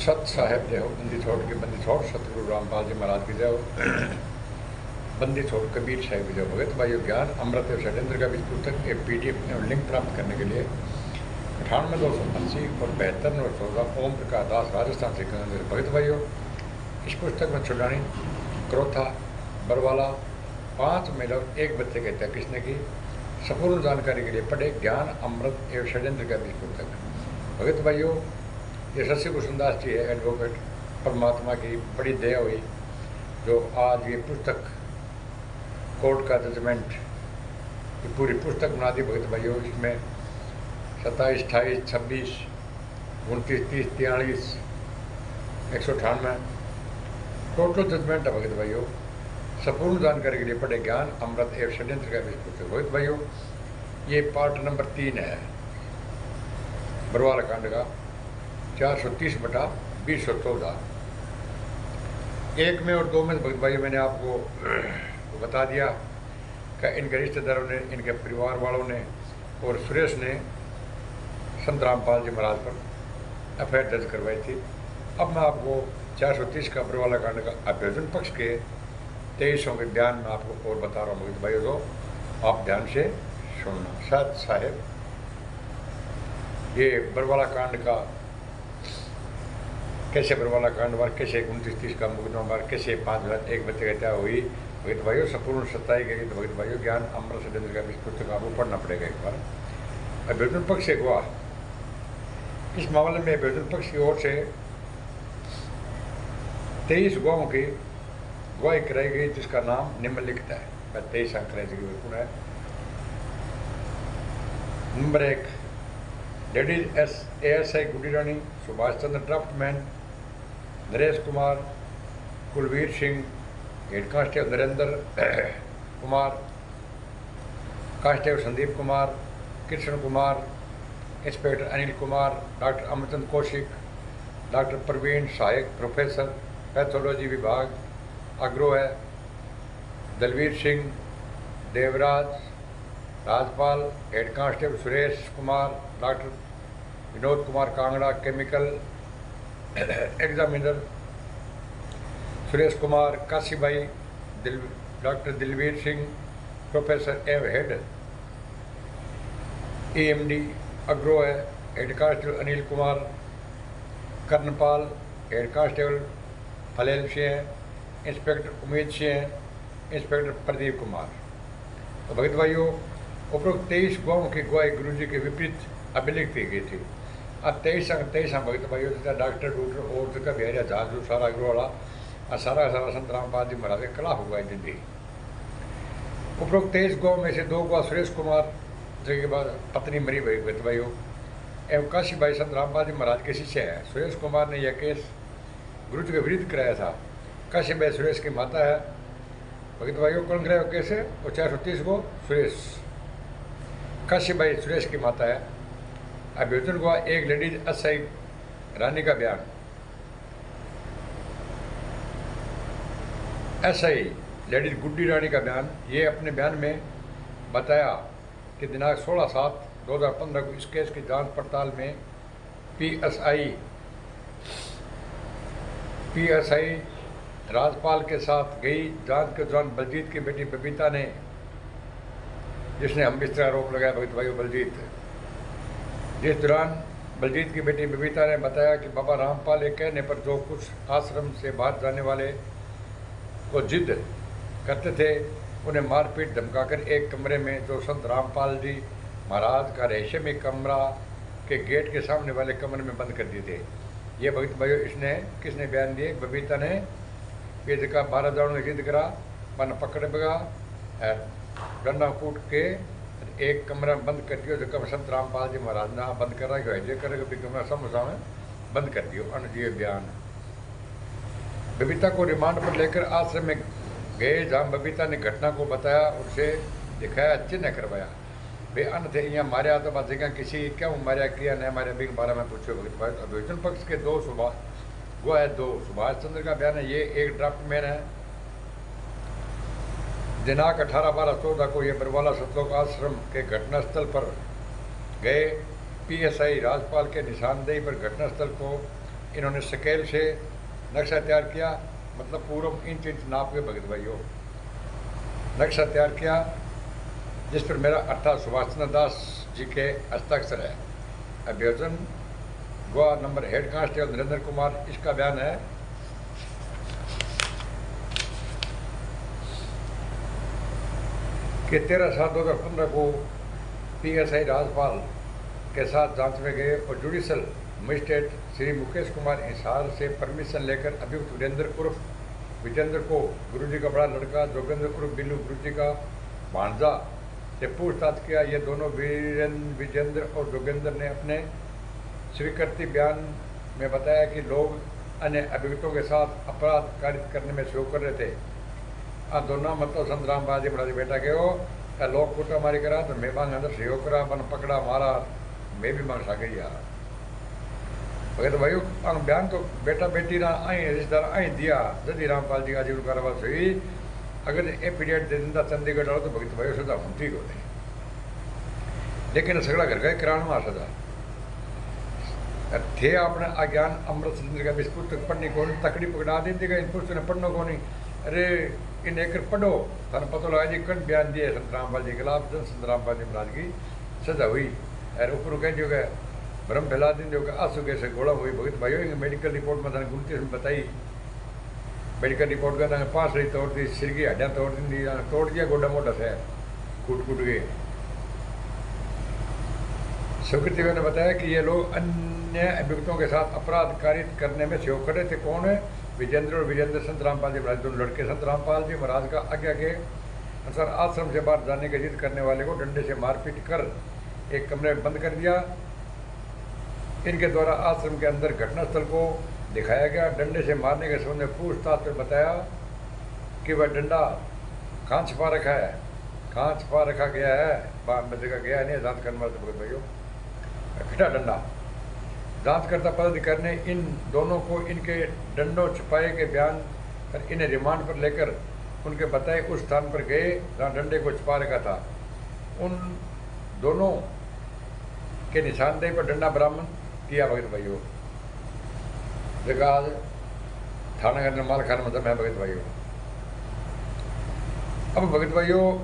सत साहेब जय हो, बंदी छोड़ के बंदी छोड़, सतगुरु रामपाल जी महाराज की जय हो। बंदी छोड़ कबीर साहिब की जय हो। तो भाई ज्ञान अमृत एवं षड्यंत्र का बीज पुस्तक के PDF में लिंक प्राप्त करने के लिए 98 280 और 72 914 ओम प्रकाश दास राजस्थान से भगत भाइयों। इस पुस्तक में छुड़ानी क्रोथा बरवाला 5 महिला और 1 बच्चे के हत्या किसने की, संपूर्ण जानकारी के लिए पढ़े ज्ञान अमृत एवं षड्यंत्र का बीज पुस्तक। भगत भाइयों, ये शशि भूषण दास जी है एडवोकेट, परमात्मा की बड़ी दया हुई जो आज ये पुस्तक कोर्ट का जजमेंट ये पूरी पुस्तक बना दी। भगत भाइयों, इसमें 27, 28, 26, 29, 30, 43, 198 टोटल जजमेंट है। भगत भाइयों, संपूर्ण जानकारी के लिए पढ़े ज्ञान अमृत एवं षड्यंत्र का बीज पुस्तक। भगत भाइयों, ये पार्ट नंबर 3 है बरवाला कांड का, 430/2014। 1 में और 2 में भगत भाई मैंने आपको बता दिया कि इनके रिश्तेदारों ने, इनके परिवार वालों ने और सुरेश ने संत रामपाल जी महाराज पर FIR दर्ज करवाई थी। अब मैं आपको 430 का बरवाला कांड का अभ्यर्जन पक्ष के 23 के बयान में आपको और बता रहा हूँ भगत भाइयों, तो आप ध्यान से सुनना। सत साहेब, ये बरवाला कांड का कैसे बरवाला कांड बार, कैसे 29-30 का मुकदमा बार, कैसे 5,001 बच्चे की हत्या हुई। भगत भाइयों, संपूर्ण सत्ताई गई। तो भगत भाइयों, ज्ञान अमृत षड्यंत्र का इस पुस्तक आपको पढ़ना पड़ेगा एक बार। अभ्यर्जन पक्ष से गवाह, इस मामले में अभ्यर्जन पक्ष की ओर से 23 गवाहों की गवाही कराई गई, जिसका नाम निम्नलिखित है। मैं 23 अंक कराई बिल्कुल है। Number 1, ladies ASI Guddi Rani, Subhash Chandra draftsman, Naresh Kumar, Kulvir Singh, head constable Narendra Kumar, constable Sandeep Kumar, Krishna Kumar, inspector Anil Kumar, doctor Amarchand Kaushik, doctor Praveen, सहायक प्रोफेसर पैथोलॉजी विभाग अग्रो है, Dalvir Singh, Devraj, Rajpal, head constable Suresh Kumar, doctor Vinod Kumar Kangra, chemical examiner Suresh Kumar, Kashibai, doctor Dilvir Singh, professor head EMD अग्रो है, head constable Anil Kumar, Karnpal, head constable Phalel Singh, inspector Umed Singh, inspector Pradeep Kumar. तो भगत भाइयों, उपरोक्त 23 गवाहों की गवाही गुरुजी के विपरीत अभिलिखित की गई थी। अब 23 भगत भाइयों, डॉक्टर और का बिहारिया जहाज जो सारा अग्रो वाला और सारा संत रामपाल जी महाराज के खिलाफ हुआ है जिंदगी। उपरोक्त 23 गवाह में से 2 गवाह सुरेश कुमार जिनके बाद पत्नी मरी भाई भगत भाइयों एवं काशीबाई संत रामपाल जी महाराज के शिष्य है। सुरेश कुमार ने यह केस गुरु जी के विरुद्ध कराया था। काशीबाई सुरेश की माता है। भगत भाइयों, कौन कराया केस है? वो 430 को सुरेश, काशीबाई सुरेश की माता है। अभ्यर्जन गवाह 1 लेडीज SI रानी का बयान। SI लेडीज गुड्डी रानी का बयान। ये अपने बयान में बताया कि दिनांक 16/7/2015 को इस केस की जांच पड़ताल में PSI राजपाल के साथ गई। जांच के दौरान बलजीत की बेटी बबीता ने, जिसने हम बिस्तर आरोप लगाया भगत भाइयों बलजीत, जिस दौरान बलजीत की बेटी बबीता ने बताया कि बाबा रामपाल के कहने पर जो कुछ आश्रम से बाहर जाने वाले को जिद करते थे, उन्हें मारपीट धमकाकर एक कमरे में जो संत रामपाल जी महाराज का रहस्यमय कमरा के गेट के सामने वाले कमरे में बंद कर दिए थे। ये भगत भाइयों, इसने किसने बयान दिए? बबीता ने। ये जगह 12 जाने जिद करा, मन पकड़ बगा, डंडा कूट के एक कमरा बंद कर दियो। जो संत रामपाल जी महाराज ने बंद कर रहा है, करेगा भी कमरा समोसा में बंद कर दियो। अनुजीय बयान। बबीता को रिमांड पर लेकर आश्रम में गए, जहाँ बबीता ने घटना को बताया, उसे दिखाया, चिन्ह करवाया। वे अन्न थे यहाँ मारे तो बात जगह किसी क्यों मारा किया नहीं मारे भी बारे में पूछो भगत भाई। अभ्यर्जन पक्ष के 2 सुभाष चंद्र का बयान है। ये 1 ड्राफ्टमैन है। दिनांक 18/12/14 को ये बरवाला सतलोक आश्रम के घटनास्थल पर गए। PSI राजपाल के निशानदेही पर घटनास्थल को इन्होंने स्केल से नक्शा तैयार किया, मतलब पूर्व इंच इंच नाप के भगत भाइयों नक्शा तैयार किया, जिस पर मेरा अर्थात सुभाष चंद्र दास जी के हस्ताक्षर है। अभियोजन Goa number head constable Narendra Kumar. इसका बयान है कि 13/7/2015 को PSI राजपाल के साथ जांच में गए और जुडिशल मजिस्ट्रेट श्री मुकेश कुमार हिसार से परमिशन लेकर अभियुक्त वीरेंद्र उर्फ विजेंद्र को गुरुजी का बड़ा लड़का जोगेंद्र उर्फ बिल्लू गुरुजी का भांजा से पूछताछ किया। ये दोनों विजेंद्र और जोगेंद्र ने अपने स्वीकृति बयान में बताया कि लोग अन्य अभियुक्तों के साथ अपराध कारित करने में सहयोग कर रहे थे। दोनों मतलब संतराम बाजी बड़ा बेटा के हो लोग कुटा मारी करा तो मैं मांग अंदर सहयोग करा बन पकड़ा मारा मैं भी मांग गई यार भगत भाई बयान तो बेटा बेटी ना आई रिश्तेदार आई दिया जदी रामपाल जी आज कार्रवाई हुई। अगर एफिडेविट दे दिंदा चंडीगढ़ वालों तो भगत भाई सजा होती होती, लेकिन सगड़ा घर गए किरान में सजा थे अपने अज्ञान अमृत सिंह का पुस्तक पढ़नी को तकड़ी पकड़ा दी थी इन पुस्तक ने पढ़ना को नहीं। अरे इन एक पढ़ो थाना पता लगा जी कन बयान दिए संत रामपाल जी के खिलाफ जन संत रामपाल जी महाराज की सजा हुई। अरे ऊपर कह जो गए भ्रम फैला दिन जो आंसू कैसे घोड़ा हुई भगत भाई मेडिकल रिपोर्ट में थाने गुमती में बताई। मेडिकल रिपोर्ट का थाने 5 रही तोड़ दी, सिर की हड्डियाँ तोड़ दी, तोड़ दिया गोडा मोटा से कूट गए। स्वीकृति ने बताया कि ये लोग अन्य अभियुक्तों के साथ अपराध कारित करने में सहयोग कर रहे थे। कौन है? विजेंद्र और विजेंद्र संत रामपाल जी महाराज दोनों लड़के। संत रामपाल जी महाराज का आज्ञा के अनुसार आश्रम से बाहर जाने की जिद करने वाले को डंडे से मारपीट कर एक कमरे में बंद कर दिया। इनके द्वारा आश्रम के अंदर घटनास्थल को दिखाया गया। डंडे से मारने के संबंध में पूछताछ में बताया कि वह डंडा कहाँ छिपा रखा है, कहाँ छिपा रखा गया है, बाहर में देखा गया नहीं। जांच करने वाले भगत भाइयों खिटा डंडा जांचकर्ता पदाधिकारी ने इन दोनों को इनके डंडों छिपाए के बयान पर इन्हें रिमांड पर लेकर उनके बताए उस स्थान पर गए जहाँ डंडे को छिपा रखा था। उन दोनों के निशानदेही पर डंडा बरामद किया। भगत भाइयों जगह आज थाना के अंदर माल खाना मतलब है। भगत भाइयों अब भगत भाइयों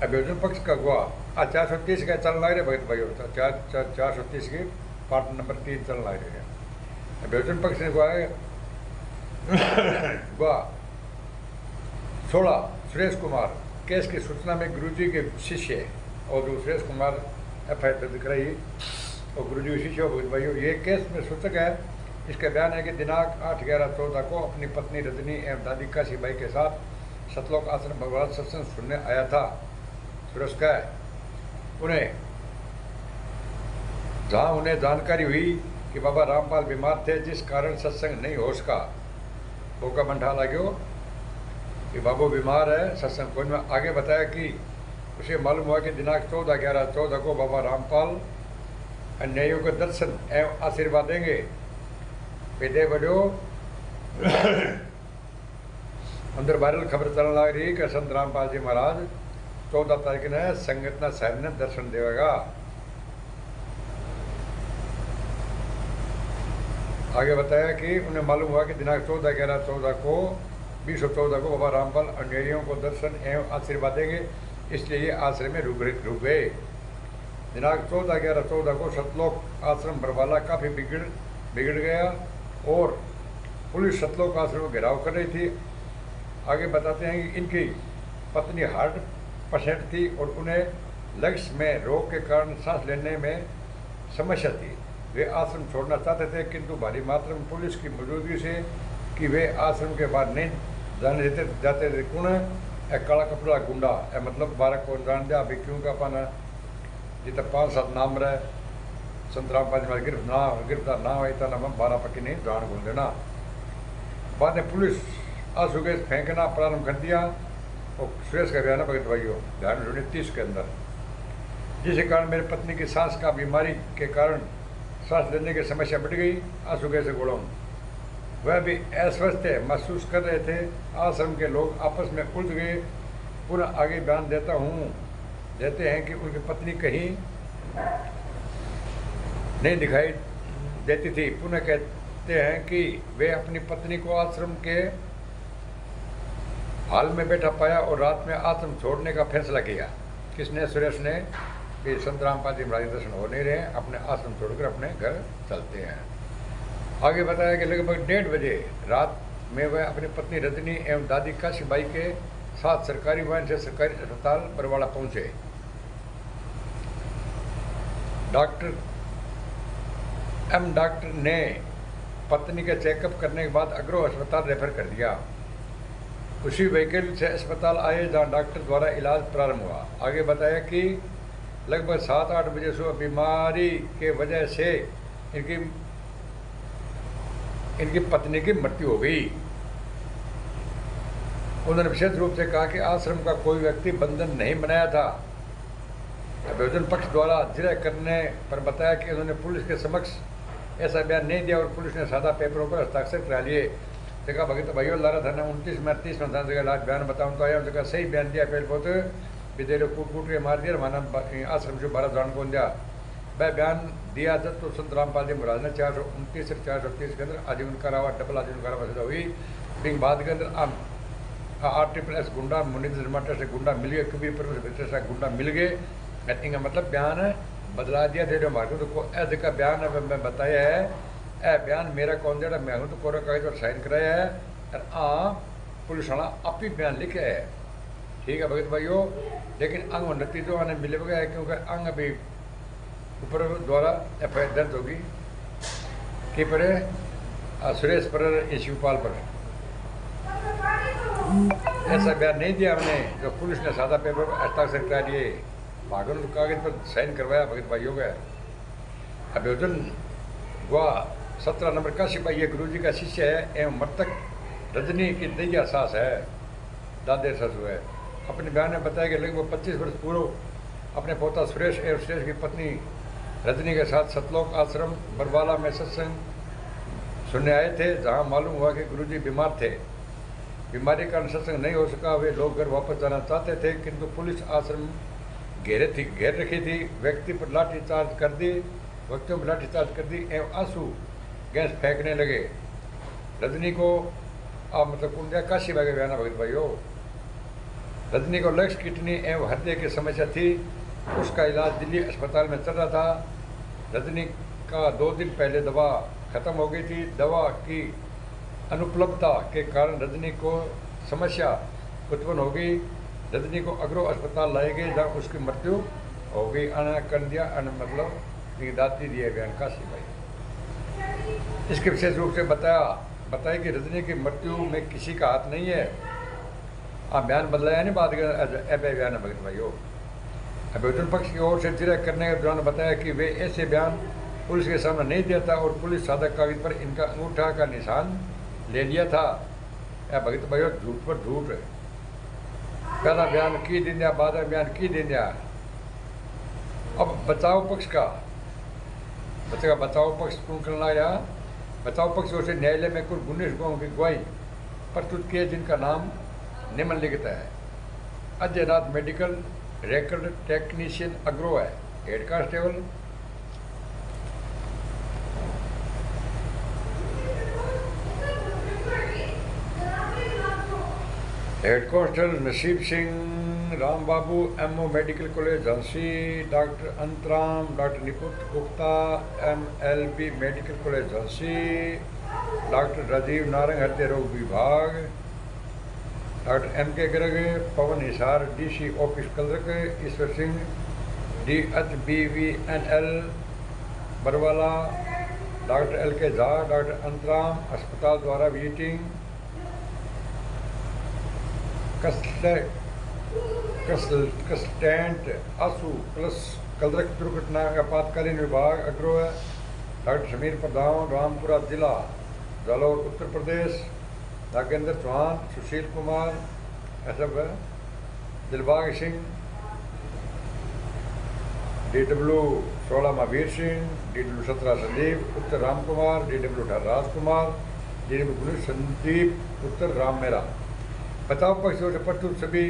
अभियोजन पक्ष का गवाह आज 430 का चल रहा है। भगत भाइयों 430 की पार्ट नंबर 3 चल रहा है। अभियोजन पक्ष ने गवाह 16 सुरेश कुमार केस की सूचना में गुरुजी के शिष्य और जो सुरेश कुमार FIR दर्ज कराई और गुरुजी के शिष्य भगत भाइयों ये केस में सूचक है। इसका बयान है कि दिनांक 8/11/14 को अपनी पत्नी रजनी एवं दादी काशी बाई के साथ सतलोक आश्रम भगवान सत्संग सुनने आया था। सुरेश का जहाँ उन्हें जानकारी हुई कि बाबा रामपाल बीमार थे जिस कारण सत्संग नहीं हो सका। वो का मंठा लाग्यो कि बाबू बीमार है सत्संग को। में आगे बताया कि उसे मालूम हुआ कि दिनांक 14/11/14 को बाबा रामपाल अन्यायियों को दर्शन एवं आशीर्वाद देंगे। पेदे बड़ो अंदर वायरल खबर चलने लग रही कि संत रामपाल जी महाराज 14 तारीख ने संगतना साहब ने दर्शन देगा। आगे बताया कि उन्हें मालूम हुआ कि दिनांक 14/11/14 को 2014 को बाबा रामपाल अन्यायियों को दर्शन एवं आशीर्वाद देंगे, इसलिए ये आश्रम में रुक गए। दिनांक 14/11/14 को सतलोक आश्रम बरवाला काफ़ी बिगड़ गया और पुलिस सतलोक आश्रम को घेराव कर रही थी। आगे बताते हैं कि इनकी पत्नी हार्ट पेशेंट थी और उन्हें लंग्स में रोग के कारण सांस लेने में समस्या थी। वे आश्रम छोड़ना चाहते थे किंतु भारी मात्रा में पुलिस की मौजूदगी से कि वे आश्रम के बाहर नहीं जाने जाते थे। कौन है? काला कपड़ा गुंडा है, मतलब 12 को जान दिया अभी क्यों का पाना जितना 5-7 नाम रहे संत रामपाल जी गिरफ्तार ना हुई था नाम 12 पक्की नहीं जान घूम देना। बाद में पुलिस आंसू गैस फेंकना प्रारंभ कर दिया और सुरेश का बयान भगत भाइयों ध्यान 29 के अंदर, जिसके कारण मेरी पत्नी की सांस का बीमारी के कारण सांस लेने की समस्या बढ़ गई। आंसू गैस से गोड़ों वह भी अस्वस्थ महसूस कर रहे थे। आश्रम के लोग आपस में उलझ गए। पुनः आगे बयान देते हैं कि उनकी पत्नी कहीं नहीं दिखाई देती थी। पुनः लिखते हैं कि वे अपनी पत्नी को आश्रम के हाल में बैठा पाया और रात में आश्रम छोड़ने का फैसला किया। किसने? सुरेश ने। कि संत रामपाल जी महाराज दर्शन हो नहीं रहे, अपने आश्रम छोड़कर अपने घर चलते हैं। आगे बताया कि लगभग 1:30 बजे रात में वह अपनी पत्नी रजनी एवं दादी काशीबाई के साथ सरकारी वाहन से सरकारी अस्पताल बरवाड़ा पहुंचे। डॉक्टर ने पत्नी का चेकअप करने के बाद अग्रो अस्पताल रेफर कर दिया। उसी व्हीकल से अस्पताल आए जहां डॉक्टर द्वारा इलाज प्रारंभ हुआ। आगे बताया कि लगभग 7-8 बजे सुबह बीमारी के वजह से इनकी पत्नी की मृत्यु हो गई। उन्होंने विशेष रूप से कहा कि आश्रम का कोई व्यक्ति बंधन नहीं बनाया था। अभियोजन पक्ष द्वारा जिरह करने पर बताया कि उन्होंने पुलिस के समक्ष ऐसा बयान नहीं दिया और पुलिस ने सादा पेपरों पर हस्ताक्षर करा लिए। जगह भगत भाइयों लारा थाना 29 में 30 में जगह लाज बयान बताऊँ तो आया जगह सही बयान दिया। पहले बहुत विदेरो कूट के मार दिया माना आश्रम से 12 जान को दिया। वह बयान दिया जब तो संत रामपाल जी महाराज ने 429 से 430 के अंदर आजीवन कारावास डबल आजीवन कारावास सजा हुई। फिर बाद के अंदर RTPS गुंडा मुनीन्द्र माटर से गुंडा मिल गए, कबीर पर से गुंडा मिल गए। इनका मतलब बयान बदला दिया थे मार्ग तो ऐसे का बयान मैं बताया है। ए बयान मेरा कौन देड़ा मैं हूँ तो कोरा कागज पर साइन कराया है और पुलिस वाला आप ही बयान लिखे है। ठीक है भगत भाइयों, लेकिन अंग नतीजों आने मिले गए क्योंकि अंग अभी ऊपर द्वारा FIR दर्ज होगी कि पर सुरेश पर शिवपाल पर ऐसा बयान नहीं दिया हमने जो पुलिस ने सादा पेपर पर हस्ताक्षर करा दिए, भागन कागज पर साइन करवाया भगत भाइयों का। अभियोजन गुआ 17 नंबर काशीबाई ये गुरु जी का शिष्य है एवं मृतक रजनी की दैया सास है, दादे ससुर है। अपने बयान में बताया कि लगभग 25 वर्ष पूर्व अपने पोता सुरेश एवं सुरेश की पत्नी रजनी के साथ सतलोक आश्रम बरवाला में सत्संग सुनने आए थे, जहां मालूम हुआ कि गुरुजी बीमार थे। बीमारी के कारण सत्संग नहीं हो सका। वे लोग घर वापस जाना चाहते थे किंतु पुलिस आश्रम घेर रखी थी। व्यक्तियों पर लाठीचार्ज कर दी एवं आंसू गैस फेंकने लगे। रजनी को मतलब कुंडिया काशीबाई का बयान भगत भाइयों। रजनी को लक्ष्य किडनी एवं हृदय की समस्या थी। उसका इलाज दिल्ली अस्पताल में चल रहा था। रजनी का 2 दिन पहले दवा खत्म हो गई थी। दवा की अनुपलब्धता के कारण रजनी को समस्या उत्पन्न हो गई। रजनी को अग्रो अस्पताल लाए गए जहाँ उसकी मृत्यु हो गई। अना कर दिया मतलब दाती दिए बयान काशीबाई। इसके विशेष रूप से बताया कि रजनी की मृत्यु में किसी का हाथ नहीं है। बयान बदलाया नहीं, बात बयान है भगत भाइयों। अभियोजन पक्ष की ओर से जिरह करने के दौरान बताया कि वे ऐसे बयान पुलिस के सामने नहीं दिया था और पुलिस सादा कागज पर इनका अंगूठा का निशान ले लिया था। भगत भाइयों झूठ पर झूठ, पहला बयान की दिन दिया, बाद में बयान की दिन दिया। अब बचाव पक्ष कौन करना आया? बचाव पक्ष ओर से न्यायालय में कुल 19 गवाहों की गवाही प्रस्तुत किए, जिनका नाम निम्नलिखित है। Ajay Nath medical record technician अग्रो है, head constable. Head constable Naseeb Singh Ram Babu MO medical college Jhansi. Doctor Antaram, doctor Niput Gupta MLB medical college Jhansi. Doctor Rajiv Narang हृदय रोग विभाग। Doctor MK Garg Pawan Hisar DC office clerk. Ishwar Singh DHBVNL Barwala. Doctor LK Jha, doctor Antaram अस्पताल द्वारा विजिटिंग। कंस्टेंट आंसू प्लस कलरक दुर्घटना आपातकालीन विभाग अग्रो है। डॉक्टर समीर प्रधान रामपुरा जिला जालौर उत्तर प्रदेश। नागेंद्र चौहान, सुशील कुमार ऐसा है। दिलबाग सिंह DW 16 महावीर सिंह, DW 17 संदीप, उत्तर राम कुमार, DW 18 राजकुमार, DW 19 संदीप, उत्तर राम मेरा। बचाव पक्ष से प्रस्तुत सभी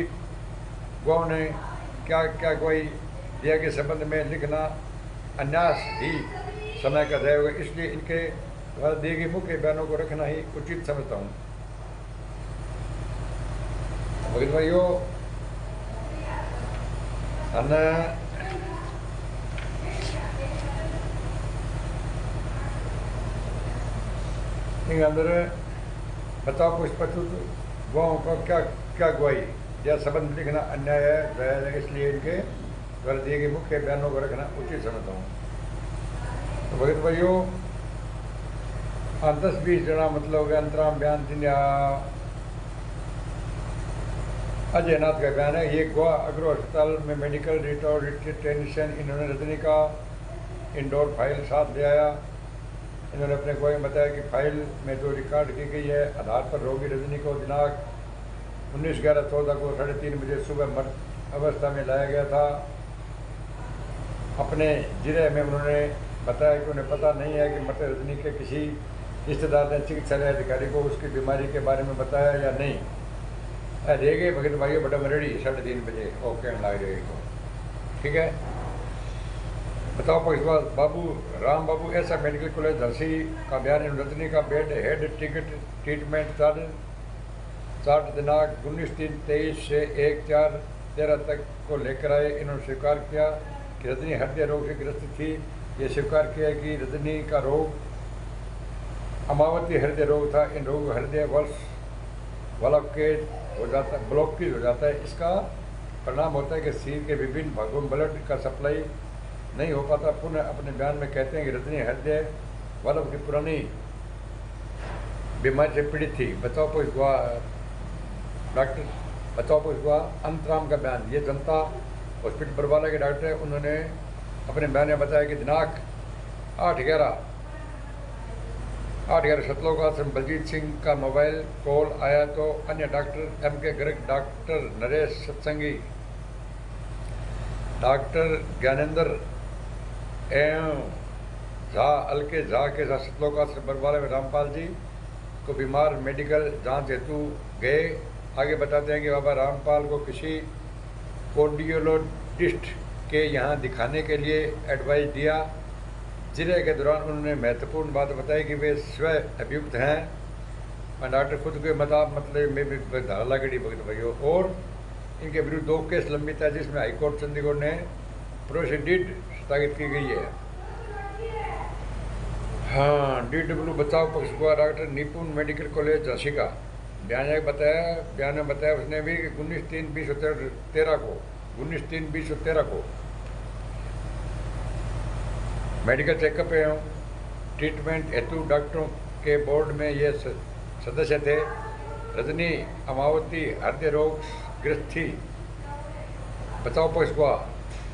गवाहों ने क्या गवाही दिया के संबंध में लिखना अन्यास ही समय का दया होगा, इसलिए इनके द्वारा दिए गए मुख्य बयानों को रखना ही उचित समझता हूँ। भगत भाइयों, अंदर बताओ पुष्पतुत गवाहों का क्या क्या गवाही या संबंध लिखना अन्याय है, इसलिए इनके द्वारा दिए गए मुख्य बयानों को रखना उचित समझता हूँ। तो भगत भाइयों, 10-20 जना मतलब अंतराम बयान दिन या अजय नाथ का बयान है। ये गोवा अग्रो अस्पताल में मेडिकल टेक्नीशियन इन्होंने रजनी का इंडोर फाइल साथ ले आया। इन्होंने अपने गवाही में बताया कि फाइल में जो रिकॉर्ड की गई है आधार पर रोगी रजनी को दिनांक 19/11/14 को 3:30 बजे सुबह मृत अवस्था में लाया गया था। अपने जिले में उन्होंने बताया कि उन्हें पता नहीं है कि मृत रजनी के किसी रिश्तेदार ने चिकित्सालय अधिकारी को उसकी बीमारी के बारे में बताया या नहीं। रह गए भगत भाइयों बड़ा मरेडी 3:30 बजे ओके लग जाएगी। ठीक है, बताओ पक्षपात बाबू राम बाबू ऐसा मेडिकल कॉलेज झंसी का बयान। रजनी का bed head ticket treatment chart दिनांक 19/3/23 से 1/4/13 तक को लेकर आए। इन्होंने स्वीकार किया कि रजनी हृदय रोग से ग्रस्त थी। ये स्वीकार किया कि रजनी का रोग अमावती हृदय रोग था। इन रोग हृदय वल्स ब्लॉकेज हो जाता है। इसका परिणाम होता है कि शरीर के विभिन्न भागों में ब्लड का सप्लाई नहीं हो पाता। पुनः अपने बयान में कहते हैं कि रजनी हृदय वाल्व की पुरानी बीमारी से पीड़ित थी। बताओ पुलिस गवाह डॉक्टर बताओ पुलिस गवाह अंतराम का बयान। ये जनता हॉस्पिटल बरवाला के डॉक्टर है। उन्होंने अपने बयान में बताया कि दिनांक 8/11 सतलोक आश्रम बलजीत सिंह का मोबाइल कॉल आया तो अन्य doctor M.K. Garg, doctor Naresh सत्संगी, डॉक्टर ज्ञानेंद्र एवं झा अलके झा के साथ सतलोक आश्रम बरवाला में रामपाल जी को बीमार मेडिकल जांच हेतु गए। आगे बताते हैं कि बाबा रामपाल को किसी कार्डियोलॉजिस्ट के यहाँ दिखाने के लिए एडवाइस दिया। जिले के दौरान उन्होंने महत्वपूर्ण बात बताई कि वे स्वयं अभियुक्त हैं और डॉक्टर खुद के मतलब में भी धारा गढ़ी भगत भाइयों। और इनके विरुद्ध 2 केस लंबित है जिसमें हाईकोर्ट चंडीगढ़ ने प्रोसीडिड स्थगित की गई है। हाँ, DW बचाव पक्ष को डॉक्टर निपुण मेडिकल कॉलेज झांसी का बयान में बताया उसने भी कि 19/3/2013 को मेडिकल चेकअप एवं ट्रीटमेंट हेतु डॉक्टरों के बोर्ड में ये सदस्य थे। रजनी अमावती हृदय रोग ग्रस्त थी। बचाव पक्ष को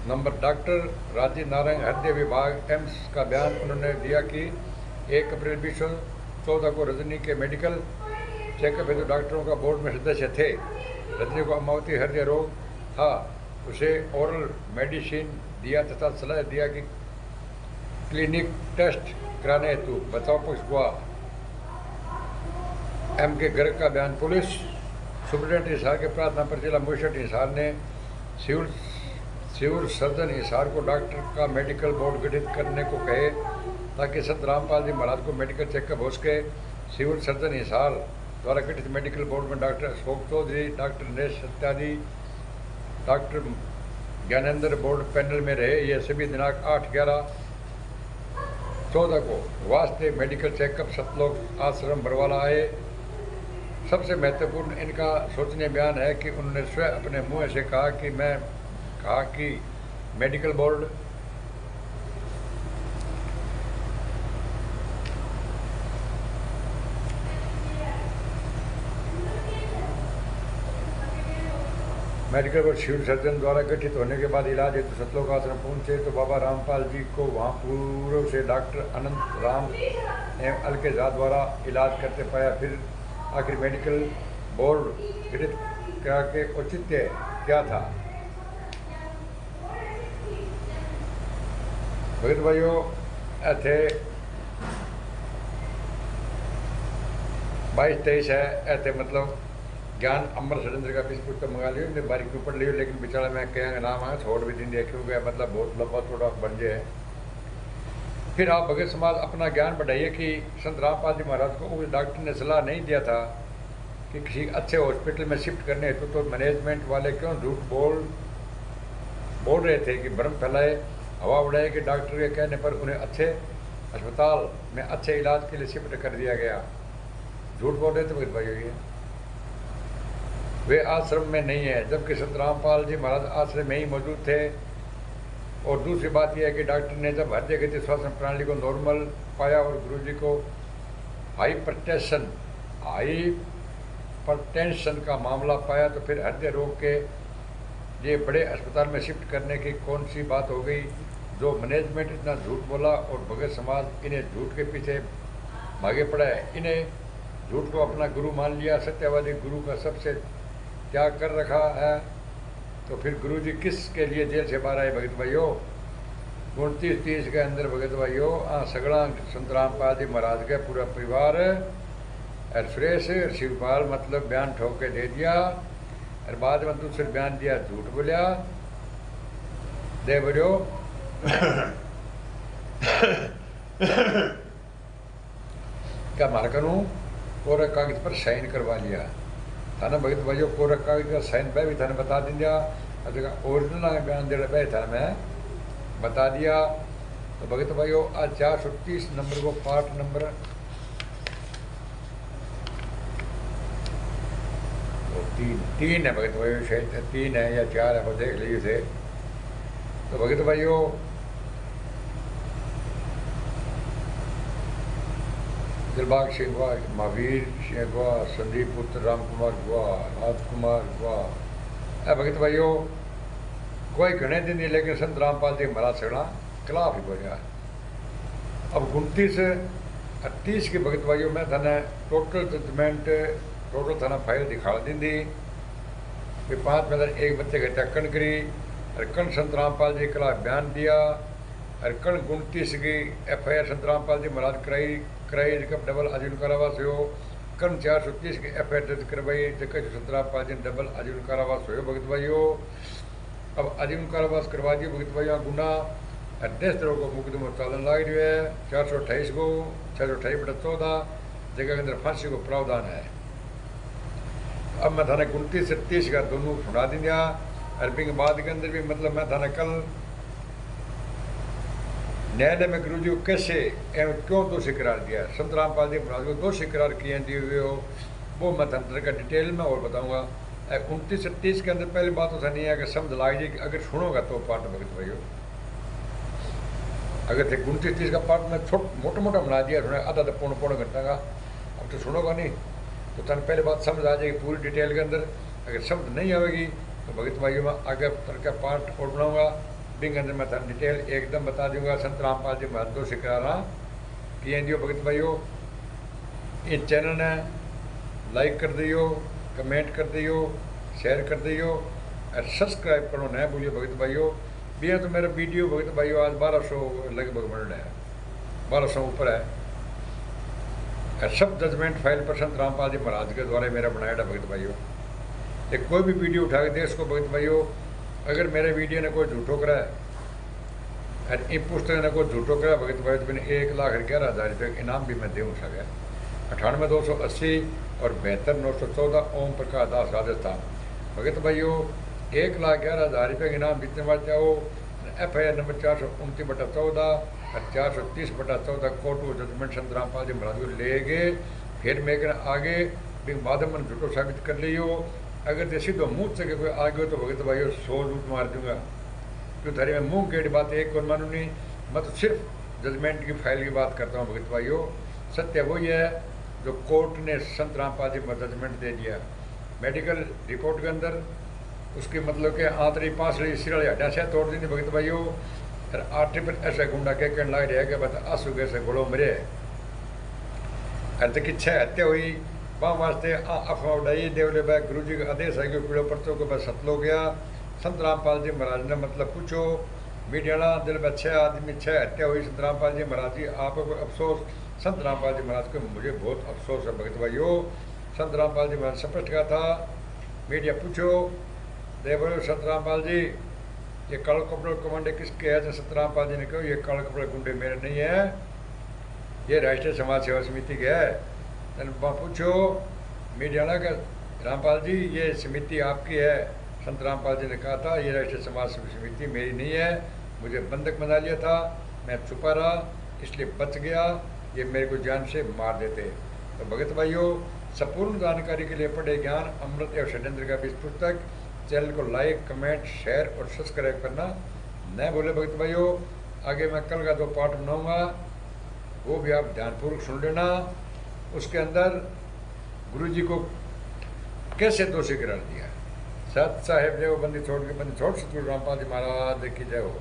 नंबर डॉक्टर राजीव नारायण हृदय विभाग एम्स का बयान उन्होंने दिया कि 1 अप्रैल 2014 को रजनी के मेडिकल चेकअप हेतु डॉक्टरों का बोर्ड में सदस्य थे। रजनी को अमावती हृदय रोग था। उसे ओरल मेडिसिन दिया तथा सलाह दिया कि क्लिनिक टेस्ट कराने हेतु। बचाव पक्ष गवाह M.K. गर्ग का बयान। पुलिस सुप्रिटेंडेंट हिसार के प्रार्थना पर जिला मजिस्ट्रेट हिसार ने सिविल सर्जन हिसार को डॉक्टर का मेडिकल बोर्ड गठित करने को कहे ताकि संत रामपाल जी महाराज को मेडिकल चेकअप हो सके। सिविल सर्जन हिसार द्वारा गठित मेडिकल बोर्ड में doctor Ashok Chaudhary, doctor Naresh Satyadi, doctor Gyanendra board panel में रहे। ये सभी दिनांक 8/11/14 को वास्ते मेडिकल चेकअप सतलोक आश्रम बरवाला आए। सबसे महत्वपूर्ण इनका सोचनीय बयान है कि उन्होंने स्वयं अपने मुंह से कहा कि मेडिकल बोर्ड सिविल सर्जन द्वारा गठित होने के बाद इलाज हेतु सतलोक आश्रम पहुंचे तो बाबा रामपाल जी को वहां पूर्व से डॉक्टर अनंत राम एवं अलके झा द्वारा इलाज करते पाया। फिर आखिर मेडिकल बोर्ड गठित करा के औचित्य क्या था। भगत भाइयों, थे 22-23 है ऐसे मतलब ज्ञान अमर सुरेंद्र का बीच पुस्तक मंगा लियो, मैं बारीक ऊपर लियो, लेकिन बेचारा मैं कहेंगे नाम है छोड़ भी दिन देखूँ गया मतलब बहुत लंबा थोड़ा बन जाए। फिर आप भगत समाज अपना ज्ञान बढ़ाइए कि संत रामपाल जी महाराज को उस डॉक्टर ने सलाह नहीं दिया था कि किसी अच्छे हॉस्पिटल में शिफ्ट करने हेतु तो मैनेजमेंट वाले क्यों झूठ बोल रहे थे कि भ्रम फैलाए, हवा उड़ाए कि डॉक्टर के कहने पर उन्हें अच्छे अस्पताल में अच्छे इलाज के लिए शिफ्ट कर दिया गया। झूठ बोल रहे थे भगत भाई, ये वे आश्रम में नहीं है, जबकि संत रामपाल जी महाराज आश्रम में ही मौजूद थे। और दूसरी बात यह है कि डॉक्टर ने जब हृदय गति श्वसन प्रणाली को नॉर्मल पाया और गुरुजी को हाइपरटेंशन का मामला पाया तो फिर हृदय रोग के ये बड़े अस्पताल में शिफ्ट करने की कौन सी बात हो गई। जो मैनेजमेंट इतना झूठ बोला और भगत समाज इन्हें झूठ के पीछे भागे पड़ा है, इन्हें झूठ को अपना गुरु मान लिया, सत्यवादी गुरु का सबसे त्याग कर रखा है। तो फिर गुरुजी किस के लिए जेल से बाहर आए भगत भाइयों? 29-30 के अंदर भगत भाइयों सगड़ा संत रामपाल जी महाराज का पूरा परिवार और सुरेश शिवपाल मतलब बयान ठोक के दे दिया और बाद में दूसरे बयान दिया, झूठ बोलिया दे बोलो क्या मार करूँ कोरा कागज पर साइन करवा लिया थाना भगत भाइयों। कोरा कागज का साइन मैं भी थाने बता दिया, ओरिजिनल बयान दे रहा था मैं बता दिया। तो भगत भाइयों आज 430 नंबर को पार्ट नंबर तीन है भगत भाइयों, शायद 3 है या 4 है, वो देख लीजिए थे। तो भगत भाइयों दिलबाग सिंह हुआ, महावीर सिंह हुआ, संदीप पुत्र राम कुमार हुआ, राजकुमार हुआ। भगत भाइयों कोई घने दिन नहीं, लेकिन संत रामपाल जी महाराज सगड़ा खिलाफ ही हो गया। अब 29-30 के भगत भाइयों में थाने टोटल जजमेंट टोटल थाना फाइल दिखा दी थी। 5 में 1 बच्चे का टक्कन करी और कण संत रामपाल जी के खिलाफ बयान दिया और कण 29 की FIR संत रामपाल जी महाराज कराई जब डबल आजीवन कारावास हो। कण 430 की FIR दर्ज करवाई जगह संत रामपाल जी डबल आजीवन कारावास हो भगत भाइयों। अब आजीवन कारावास करवा दिए भगत भाइयों गुना और 10 तरह को मुकदमा चालन लग रही है। 428 को 628/14 जगह के अंदर फांसी को प्रावधान है। अब मैं थाने 29-30 का दोनों सुना दिया और के बाद के अंदर भी मतलब मैं थाने कल न्यायालय में गुरुजी को कैसे एवं क्यों दोषी करार दिया, संत रामपाल जी महाराज को दोषी करार किए दिए हुए हो, वो मैं तंत्र का डिटेल में और बताऊंगा। 29-30 के अंदर पहली बात तो नहीं है कि समझ लाग जी कि अगर सुनोगा तो पार्ट भगत भाइयों, अगर थे 29-30 का पार्ट में मोटा बना दिया सुना आधा पौने घंटा का, अब तो सुनोगा नहीं तो तन पहले बात समझ आ जाएगी पूरी डिटेल के अंदर। अगर समझ नहीं आएगी तो भगत भाइयों में आगे का पार्ट और बनाऊंगा, बिंग अंदर मैं तन डिटेल एकदम बता दूंगा। संत रामपाल जी महाराज दोषी करारा किए दियो भगत भाइयों। इस चैनल ने लाइक कर दियो, कमेंट कर दियो, शेयर कर दियो और सब्सक्राइब करो न भूलियो भगत भाइयों। भी तो मेरा वीडियो भगत भाइयों आज 1200 लगभग बन है, 1200 ऊपर है। और सब जजमेंट फाइल पर संत रामपाल जी महाराज के द्वारा मेरा बनाया भगत भाइयों। एक कोई भी वीडियो उठा के देश को भगत भाइयों, अगर मेरे वीडियो ने कोई झूठो करा और इन पुस्तक ने कोई झूठो करा भगत भाइयों तो मैंने 1,11,000 रुपये इनाम भी मैं दूँ सके। 98,280 और 72,914 ओम प्रकाश दास राजस्थान। भगत भाइयों 1,11,000 रुपये इनाम जितने बार चाहो। FIR नंबर 429/14 और 430/14 कोर्ट को जजमेंट संत रामपाल जी महाराज को ले गए। फिर मैं आगे बाद में झूठो साबित कर लियो। अगर तो सीधो मुँह से कोई आ गयो तो भगत भाइयों 100 झूठ मार दूंगा, क्यों थारी में मुँह केड़ी बात एक कौन मानू नहीं। मैं तो सिर्फ जजमेंट की फाइल की बात करता हूँ भगत भाइयों। सत्य वही है जो कोर्ट ने संत रामपाल जी में जजमेंट दे दिया। मेडिकल रिपोर्ट के अंदर उसकी मतलब के आंतरी पांसली सिरड़ी हड्डियाँ से तोड़ दी भगत भाइयों। और आटे पर ऐसा गुंडा के कहने लग रहा है कि बता आंसू कैसे घोड़ो मरे अर्थ की 6 हत्या हुई वहाँ वास्ते अफवाह उड़ाई देवले भाई गुरु जी का आदेश है कि पीड़ो परचों को बस सतलो गया। संत रामपाल जी महाराज ने मतलब पूछो मीडिया दिल में 6 आदमी 6 हत्या हुई। संत रामपाल जी महाराज जी आपको कोई अफसोस? संत रामपाल जी महाराज को मुझे बहुत अफसोस है भगत भाइयों। संत रामपाल जी महाराज स्पष्ट कहा था मीडिया पूछो दे बोलो संत रामपाल जी ये काले कपड़े कमांडे किसके है? तो सतरामपाल जी ने कहा ये काले कपड़े गुंडे मेरे नहीं है, ये राष्ट्रीय समाज सेवा समिति के है। पूछो मीडिया ना कर रामपाल जी ये समिति आपकी है? संत रामपाल जी ने कहा था ये राष्ट्रीय समाज सेवा समिति मेरी नहीं है, मुझे बंधक बना लिया था, मैं छुपा रहा इसलिए बच गया, ये मेरे को जान से मार देते। तो भगत भाइयों, संपूर्ण जानकारी के लिए पढ़े ज्ञान अमृत एवं षड्यंत्र का इस पुस्तक। चैनल को लाइक कमेंट शेयर और सब्सक्राइब करना न भूले भगत भाइयों। आगे मैं कल का 2 पार्ट बनाऊंगा, वो भी आप ध्यानपूर्वक सुन लेना। उसके अंदर गुरु जी को कैसे दोषी करार दिया। सत साहेब जय, बंदी छोड़ के बंदी छोड़, सतगुरु रामपाल जी महाराज की जय हो।